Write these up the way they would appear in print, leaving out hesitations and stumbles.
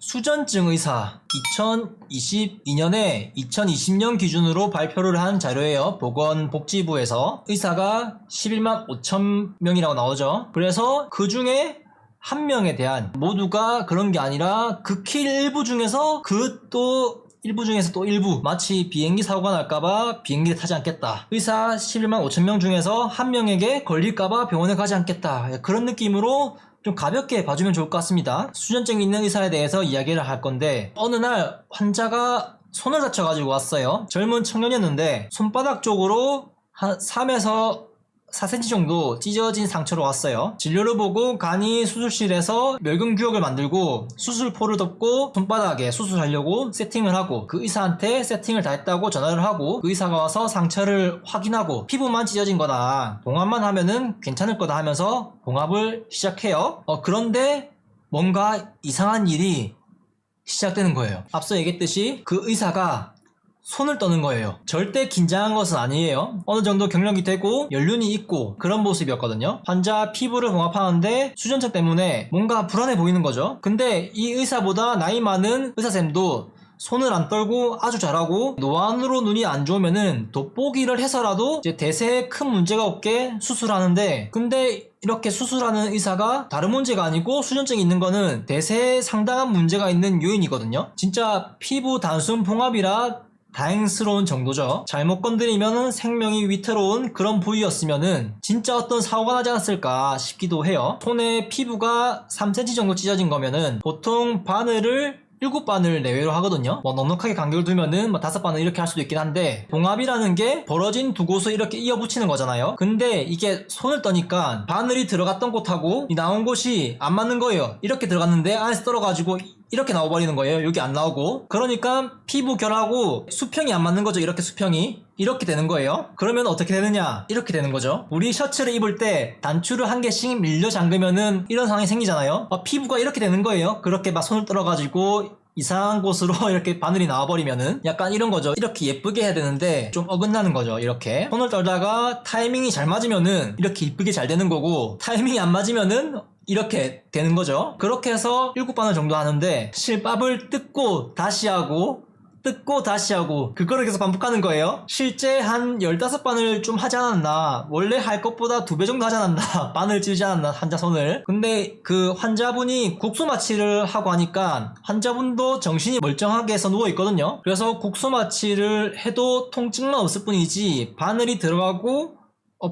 수전증 의사 2022년에 2020년 기준으로 발표를 한 자료예요. 보건복지부에서 의사가 11만 5천 명이라고 나오죠. 그래서 그 중에 한 명에 대한 모두가 그런 게 아니라 극히 일부 중에서 일부 중에서 또 일부 마치 비행기 사고가 날까봐 비행기를 타지 않겠다. 의사 11만 5천 명 중에서 한 명에게 걸릴까봐 병원에 가지 않겠다. 그런 느낌으로 좀 가볍게 봐주면 좋을 것 같습니다. 수전증이 있는 의사에 대해서 이야기를 할 건데 어느 날 환자가 손을 다쳐가지고 왔어요. 젊은 청년이었는데 손바닥 쪽으로 한 3에서 4cm 정도 찢어진 상처로 왔어요. 진료를 보고 간이 수술실에서 멸균구역을 만들고 수술포를 덮고 손바닥에 수술하려고 세팅을 하고 그 의사한테 세팅을 다 했다고 전화를 하고 그 의사가 와서 상처를 확인하고 피부만 찢어진 거다, 봉합만 하면은 괜찮을 거다 하면서 봉합을 시작해요. 그런데 뭔가 이상한 일이 시작되는 거예요. 앞서 얘기했듯이 그 의사가 손을 떠는 거예요. 절대 긴장한 것은 아니에요. 어느 정도 경력이 되고 연륜이 있고 그런 모습이었거든요. 환자 피부를 봉합하는데 수전증 때문에 뭔가 불안해 보이는 거죠. 근데 이 의사보다 나이 많은 의사쌤도 손을 안 떨고 아주 잘하고 노안으로 눈이 안 좋으면은 돋보기를 해서라도 이제 대세에 큰 문제가 없게 수술하는데, 근데 이렇게 수술하는 의사가 다른 문제가 아니고 수전증이 있는 거는 대세에 상당한 문제가 있는 요인이거든요. 진짜 피부 단순 봉합이라 다행스러운 정도죠. 잘못 건드리면 생명이 위태로운 그런 부위였으면은 진짜 어떤 사고가 나지 않았을까 싶기도 해요. 손에 피부가 3cm 정도 찢어진 거면은 보통 바늘을 7바늘 내외로 하거든요. 넉넉하게 간격을 두면은 5바늘 이렇게 할 수도 있긴 한데, 봉합이라는 게 벌어진 두 곳을 이렇게 이어 붙이는 거잖아요. 근데 이게 손을 떠니까 바늘이 들어갔던 곳하고 나온 곳이 안 맞는 거예요. 이렇게 들어갔는데 안에서 떨어가지고 이렇게 나와버리는 거예요. 여기 안 나오고. 그러니까 피부 결하고 수평이 안 맞는 거죠. 이렇게 수평이 이렇게 되는 거예요. 그러면 어떻게 되느냐, 이렇게 되는 거죠. 우리 셔츠를 입을 때 단추를 한 개씩 밀려 잠그면은 이런 상황이 생기잖아요. 피부가 이렇게 되는 거예요. 그렇게 막 손을 떨어가지고 이상한 곳으로 이렇게 바늘이 나와버리면은 약간 이런 거죠. 이렇게 예쁘게 해야 되는데 좀 어긋나는 거죠. 이렇게 손을 떨다가 타이밍이 잘 맞으면은 이렇게 이쁘게 잘 되는 거고, 타이밍이 안 맞으면은 이렇게 되는 거죠. 그렇게 해서 7바늘 정도 하는데 실밥을 뜯고 다시 하고 뜯고 다시 하고 그거를 계속 반복하는 거예요. 실제 한 15바늘 좀 하지 않았나, 원래 할 것보다 2배 정도 하지 않았나, 바늘 찌르지 않았나 환자 손을. 근데 그 환자분이 국소 마취를 하고 하니까 환자분도 정신이 멀쩡하게 해서 누워있거든요. 그래서 국소 마취를 해도 통증만 없을 뿐이지 바늘이 들어가고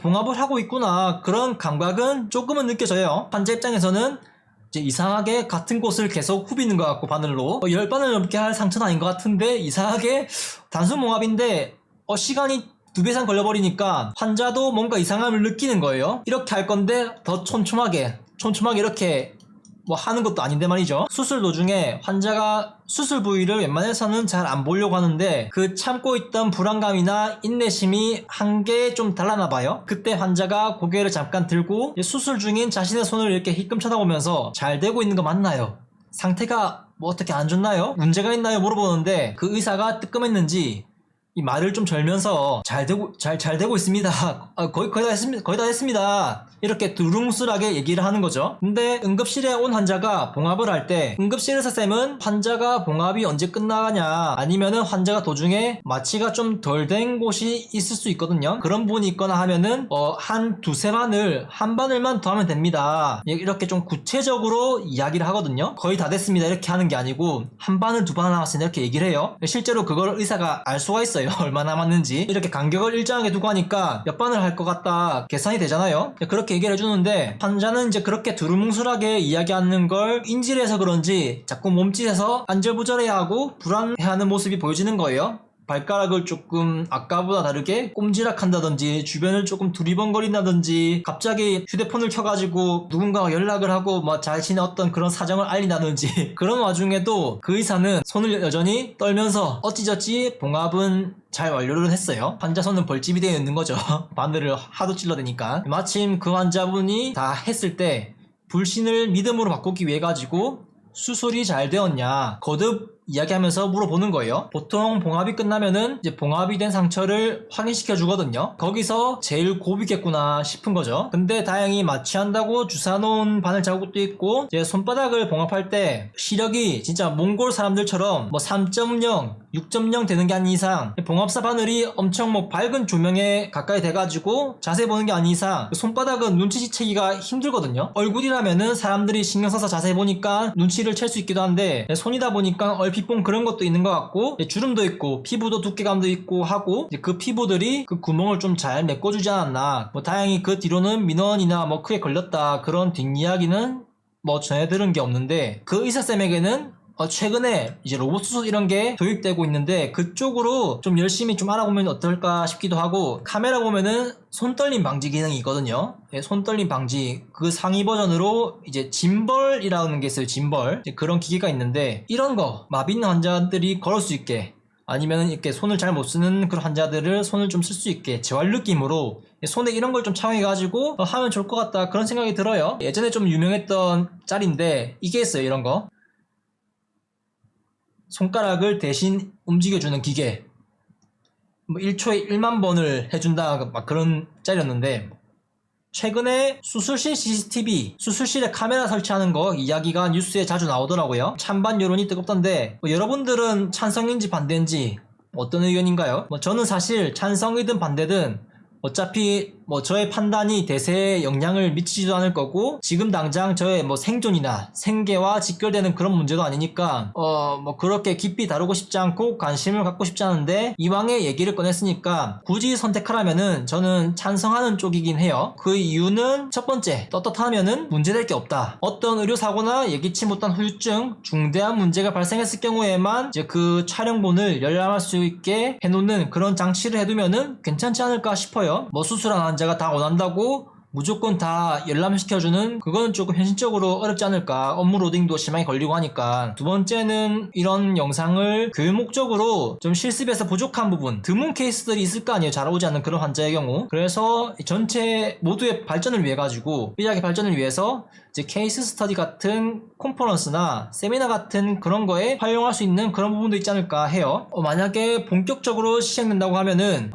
봉합을 하고 있구나, 그런 감각은 조금은 느껴져요. 환자 입장에서는 이제 이상하게 같은 곳을 계속 후비는 것 같고, 바늘로 10바늘 넘게 할 상처는 아닌 것 같은데 이상하게 단순 봉합인데 시간이 2배 이상 걸려버리니까 환자도 뭔가 이상함을 느끼는 거예요. 이렇게 할 건데 더 촘촘하게 이렇게 하는 것도 아닌데 말이죠. 수술 도중에 환자가 수술 부위를 웬만해서는 잘 안 보려고 하는데 그 참고 있던 불안감이나 인내심이 한계 좀 달라나 봐요. 그때 환자가 고개를 잠깐 들고 수술 중인 자신의 손을 이렇게 힐끔 쳐다보면서 잘 되고 있는 거 맞나요? 상태가 어떻게 안 좋나요? 문제가 있나요? 물어보는데 그 의사가 뜨끔했는지 이 말을 좀 절면서 잘 되고 있습니다. 거의 다 됐습니다. 이렇게 두루뭉술하게 얘기를 하는 거죠. 근데 응급실에 온 환자가 봉합을 할 때 응급실 의사쌤은 환자가 봉합이 언제 끝나가냐, 아니면은 환자가 도중에 마취가 좀 덜 된 곳이 있을 수 있거든요. 그런 부분이 있거나 하면은 한 2-3바늘, 한 바늘만 더 하면 됩니다. 이렇게 좀 구체적으로 이야기를 하거든요. 거의 다 됐습니다 이렇게 하는 게 아니고 한 바늘 2바늘 남았으니 이렇게 얘기를 해요. 실제로 그걸 의사가 알 수가 있어요. 얼마나 남았는지. 이렇게 간격을 일정하게 두고 하니까 몇 바늘 할 것 같다 계산이 되잖아요. 그렇게 얘기를 해주는데 환자는 이제 그렇게 두루뭉술하게 이야기하는 걸 인지해서 그런지 자꾸 몸짓에서 안절부절해야 하고 불안해하는 모습이 보여지는 거예요. 발가락을 조금 아까보다 다르게 꼼지락한다든지 주변을 조금 두리번거린다든지 갑자기 휴대폰을 켜가지고 누군가가 연락을 하고 자신의 어떤 그런 사정을 알린다든지 그런 와중에도 그 의사는 손을 여전히 떨면서 어찌저찌 봉합은 잘 완료를 했어요. 환자 손은 벌집이 되어 있는 거죠. 바늘을 하도 찔러대니까. 마침 그 환자분이 다 했을 때 불신을 믿음으로 바꾸기 위해 가지고 수술이 잘 되었냐, 거듭 이야기하면서 물어보는 거예요. 보통 봉합이 끝나면은 이제 봉합이 된 상처를 확인시켜 주거든요. 거기서 제일 고비겠구나 싶은 거죠. 근데 다행히 마취한다고 주사 놓은 바늘 자국도 있고, 이제 손바닥을 봉합할 때 시력이 진짜 몽골 사람들처럼 뭐 3.0, 6.0 되는 게 아닌 이상, 봉합사 바늘이 엄청 뭐 밝은 조명에 가까이 돼가지고 자세히 보는 게 아닌 이상 손바닥은 눈치채기가 힘들거든요. 얼굴이라면은 사람들이 신경 써서 자세히 보니까 눈치를 챌 수 있기도 한데, 손이다 보니까 얼핏 본 그런 것도 있는 것 같고, 주름도 있고 피부도 두께감도 있고 하고, 그 피부들이 그 구멍을 좀 잘 메꿔주지 않았나. 뭐 다행히 그 뒤로는 민원이나 뭐 크게 걸렸다 그런 뒷이야기는 뭐 전해 들은 게 없는데, 그 의사쌤에게는 최근에 이제 로봇 수술 이런 게 도입되고 있는데 그쪽으로 좀 열심히 좀 알아보면 어떨까 싶기도 하고, 카메라 보면은 손떨림 방지 기능이 있거든요. 손떨림 방지 그 상위 버전으로 이제 짐벌이라는 게 있어요. 짐벌 그런 기계가 있는데, 이런 거 마비 있는 환자들이 걸을 수 있게, 아니면 이렇게 손을 잘 못 쓰는 그런 환자들을 손을 좀 쓸 수 있게 재활 느낌으로 손에 이런 걸 좀 착용해가지고 하면 좋을 것 같다 그런 생각이 들어요. 예전에 좀 유명했던 짤인데 이게 있어요. 이런 거 손가락을 대신 움직여주는 기계, 뭐 1초에 1만 번을 해준다 막 그런 짤이었는데, 최근에 수술실 CCTV, 수술실에 카메라 설치하는 거 이야기가 뉴스에 자주 나오더라고요. 찬반 여론이 뜨겁던데, 여러분들은 찬성인지 반대인지 어떤 의견인가요? 저는 사실 찬성이든 반대든 어차피 저의 판단이 대세에 영향을 미치지도 않을 거고, 지금 당장 저의 생존이나 생계와 직결되는 그런 문제도 아니니까 그렇게 깊이 다루고 싶지 않고 관심을 갖고 싶지 않은데, 이왕에 얘기를 꺼냈으니까 굳이 선택하라면은 저는 찬성하는 쪽이긴 해요. 그 이유는 첫 번째, 떳떳하면은 문제될 게 없다. 어떤 의료사고나 예기치 못한 후유증, 중대한 문제가 발생했을 경우에만 이제 그 촬영본을 열람할 수 있게 해놓는 그런 장치를 해두면은 괜찮지 않을까 싶어요. 수술한 환자가 다 원한다고 무조건 다 열람시켜주는 그거는 조금 현실적으로 어렵지 않을까. 업무 로딩도 심하게 걸리고 하니까. 두 번째는 이런 영상을 교육 목적으로 좀 실습에서 부족한 부분, 드문 케이스들이 있을 거 아니에요. 잘 오지 않는 그런 환자의 경우. 그래서 전체 모두의 발전을 위해 가지고, 의학의 발전을 위해서 이제 케이스 스터디 같은 콘퍼런스나 세미나 같은 그런 거에 활용할 수 있는 그런 부분도 있지 않을까 해요. 만약에 본격적으로 시행된다고 하면은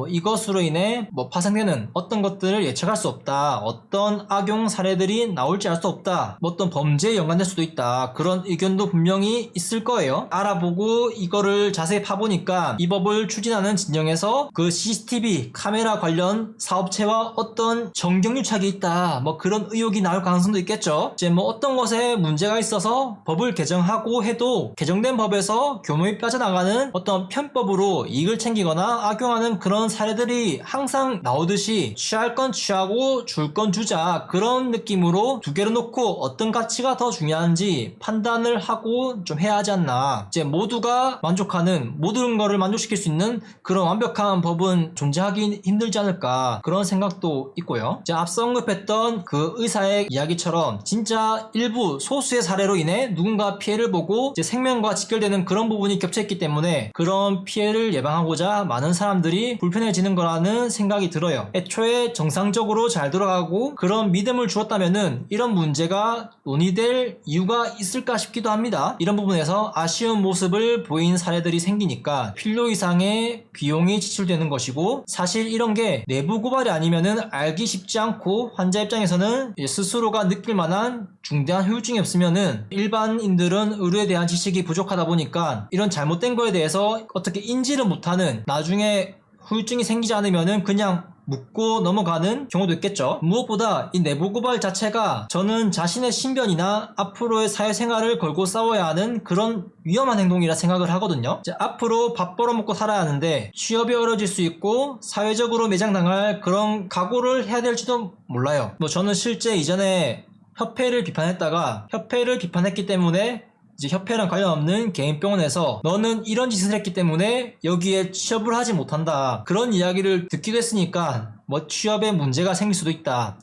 이것으로 인해 파생되는 어떤 것들을 예측할 수 없다, 어떤 악용 사례들이 나올지 알 수 없다, 어떤 범죄에 연관될 수도 있다, 그런 의견도 분명히 있을 거예요. 알아보고 이거를 자세히 파보니까 이 법을 추진하는 진영에서 그 CCTV 카메라 관련 사업체와 어떤 정경유착이 있다, 그런 의혹이 나올 가능성도 있겠죠. 이제 어떤 것에 문제가 있어서 법을 개정하고 해도 개정된 법에서 교묘히 빠져나가는 어떤 편법으로 이익을 챙기거나 악용하는 그런 사례들이 항상 나오듯이, 취할 건 취하고 줄 건 주자, 그런 느낌으로 두 개를 놓고 어떤 가치가 더 중요한지 판단을 하고 좀 해야 하지 않나. 이제 모두가 만족하는, 모든 거를 만족시킬 수 있는 그런 완벽한 법은 존재하기 힘들지 않을까, 그런 생각도 있고요. 이제 앞서 언급했던 그 의사의 이야기처럼 진짜 일부 소수의 사례로 인해 누군가 피해를 보고 이제 생명과 직결되는 그런 부분이 겹쳐있기 때문에 그런 피해를 예방하고자 많은 사람들이 불편해지는 거라는 생각이 들어요. 애초에 정상적으로 잘 돌아가고 그런 믿음을 주었다면은 이런 문제가 논의될 이유가 있을까 싶기도 합니다. 이런 부분에서 아쉬운 모습을 보인 사례들이 생기니까 필요 이상의 비용이 지출되는 것이고, 사실 이런 게 내부 고발이 아니면은 알기 쉽지 않고, 환자 입장에서는 스스로가 느낄 만한 중대한 후유증이 없으면은 일반인들은 의료에 대한 지식이 부족하다 보니까 이런 잘못된 거에 대해서 어떻게 인지를 못하는, 나중에 후유증이 생기지 않으면은 그냥 묻고 넘어가는 경우도 있겠죠. 무엇보다 이 내부 고발 자체가 저는 자신의 신변이나 앞으로의 사회생활을 걸고 싸워야 하는 그런 위험한 행동이라 생각을 하거든요. 이제 앞으로 밥 벌어먹고 살아야 하는데 취업이 어려질 수 있고 사회적으로 매장당할 그런 각오를 해야 될지도 몰라요. 저는 실제 이전에 협회를 비판했기 때문에 이제 협회랑 관련 없는 개인 병원에서 너는 이런 짓을 했기 때문에 여기에 취업을 하지 못한다, 그런 이야기를 듣기도 했으니까 취업에 문제가 생길 수도 있다,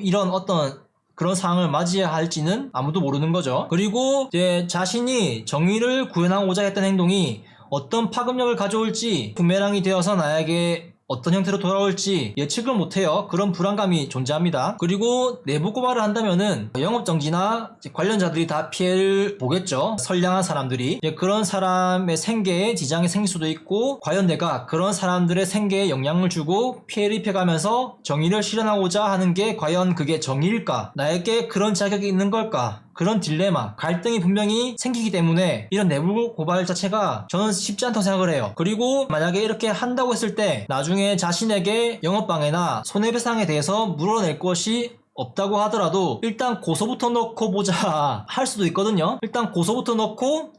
이런 어떤 그런 상황을 맞이해야 할지는 아무도 모르는 거죠. 그리고 이제 자신이 정의를 구현하고자 했던 행동이 어떤 파급력을 가져올지 부메랑이 되어서 나에게 어떤 형태로 돌아올지 예측을 못해요. 그런 불안감이 존재합니다. 그리고 내부 고발을 한다면은 영업정지나 관련자들이 다 피해를 보겠죠. 선량한 사람들이. 그런 사람의 생계에 지장이 생길 수도 있고, 과연 내가 그런 사람들의 생계에 영향을 주고 피해를 입혀가면서 정의를 실현하고자 하는 게 과연 그게 정의일까? 나에게 그런 자격이 있는 걸까? 그런 딜레마, 갈등이 분명히 생기기 때문에 이런 내부 고발 자체가 저는 쉽지 않다고 생각을 해요. 그리고 만약에 이렇게 한다고 했을 때 나중에 자신에게 영업방해나 손해배상에 대해서 물어낼 것이 없다고 하더라도 일단 고소부터 넣고 보자 할 수도 있거든요. 일단 고소부터 넣고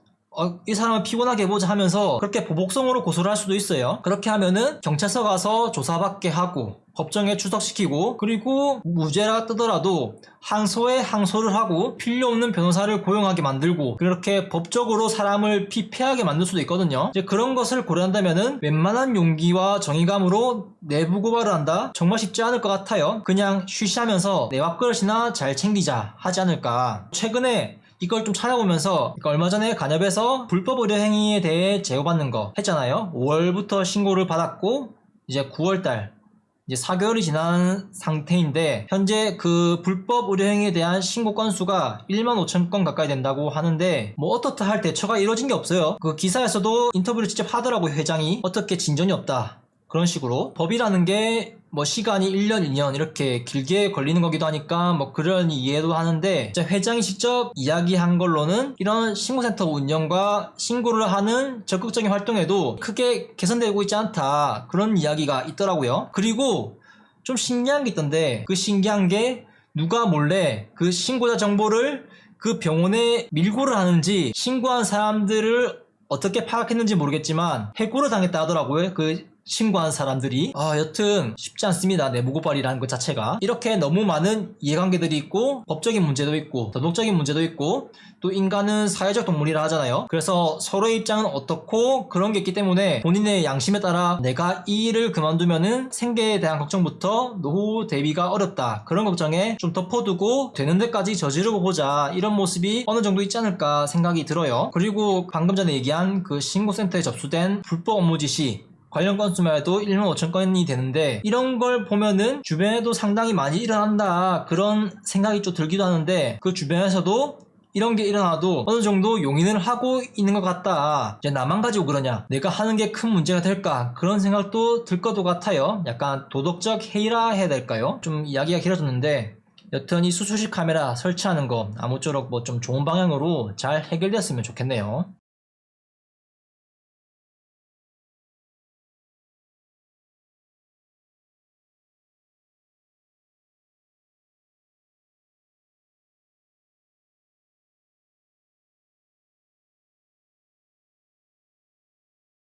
이 사람을 피곤하게 해보자 하면서 그렇게 보복성으로 고소를 할 수도 있어요. 그렇게 하면은 경찰서 가서 조사받게 하고 법정에 출석시키고, 그리고 무죄라 뜨더라도 항소에 항소를 하고 필요 없는 변호사를 고용하게 만들고 그렇게 법적으로 사람을 피폐하게 만들 수도 있거든요. 이제 그런 것을 고려한다면은 웬만한 용기와 정의감으로 내부 고발을 한다? 정말 쉽지 않을 것 같아요. 그냥 쉬쉬하면서 내 밥그릇이나 잘 챙기자 하지 않을까. 최근에 이걸 좀 찾아보면서 얼마 전에 간협에서 불법 의료행위에 대해 제보받는 거 했잖아요. 5월부터 신고를 받았고 이제 9월달 이제 4개월이 지난 상태인데 현재 그 불법 의료행위에 대한 신고 건수가 15,000건 가까이 된다고 하는데 뭐 어떻다 할 대처가 이루어진 게 없어요. 그 기사에서도 인터뷰를 직접 하더라고요. 회장이 어떻게 진전이 없다 그런 식으로. 법이라는 게 뭐 시간이 1년, 2년 이렇게 길게 걸리는 거기도 하니까 뭐 그런 이해도 하는데, 회장이 직접 이야기한 걸로는 이런 신고센터 운영과 신고를 하는 적극적인 활동에도 크게 개선되고 있지 않다 그런 이야기가 있더라고요. 그리고 좀 신기한 게 있던데, 그 신기한 게 누가 몰래 그 신고자 정보를 그 병원에 밀고를 하는지, 신고한 사람들을 어떻게 파악했는지 모르겠지만 해고를 당했다 하더라고요. 그 신고한 사람들이. 여튼 쉽지 않습니다. 내부 고발이라는 것 자체가. 이렇게 너무 많은 이해관계들이 있고 법적인 문제도 있고 도덕적인 문제도 있고, 또 인간은 사회적 동물이라 하잖아요. 그래서 서로의 입장은 어떻고 그런 게 있기 때문에 본인의 양심에 따라 내가 이 일을 그만두면은 생계에 대한 걱정부터 노후 대비가 어렵다 그런 걱정에 좀 덮어두고 되는 데까지 저지르고 보자, 이런 모습이 어느 정도 있지 않을까 생각이 들어요. 그리고 방금 전에 얘기한 그 신고센터에 접수된 불법 업무 지시 관련 건수만 해도 15,000건이 되는데, 이런 걸 보면은 주변에도 상당히 많이 일어난다 그런 생각이 좀 들기도 하는데, 그 주변에서도 이런 게 일어나도 어느 정도 용인을 하고 있는 것 같다. 이제 나만 가지고 그러냐, 내가 하는 게 큰 문제가 될까, 그런 생각도 들 것도 같아요. 약간 도덕적 해이라 해야 될까요? 좀 이야기가 길어졌는데 여튼 이 수술실 카메라 설치하는 거 아무쪼록 뭐 좀 좋은 방향으로 잘 해결되었으면 좋겠네요.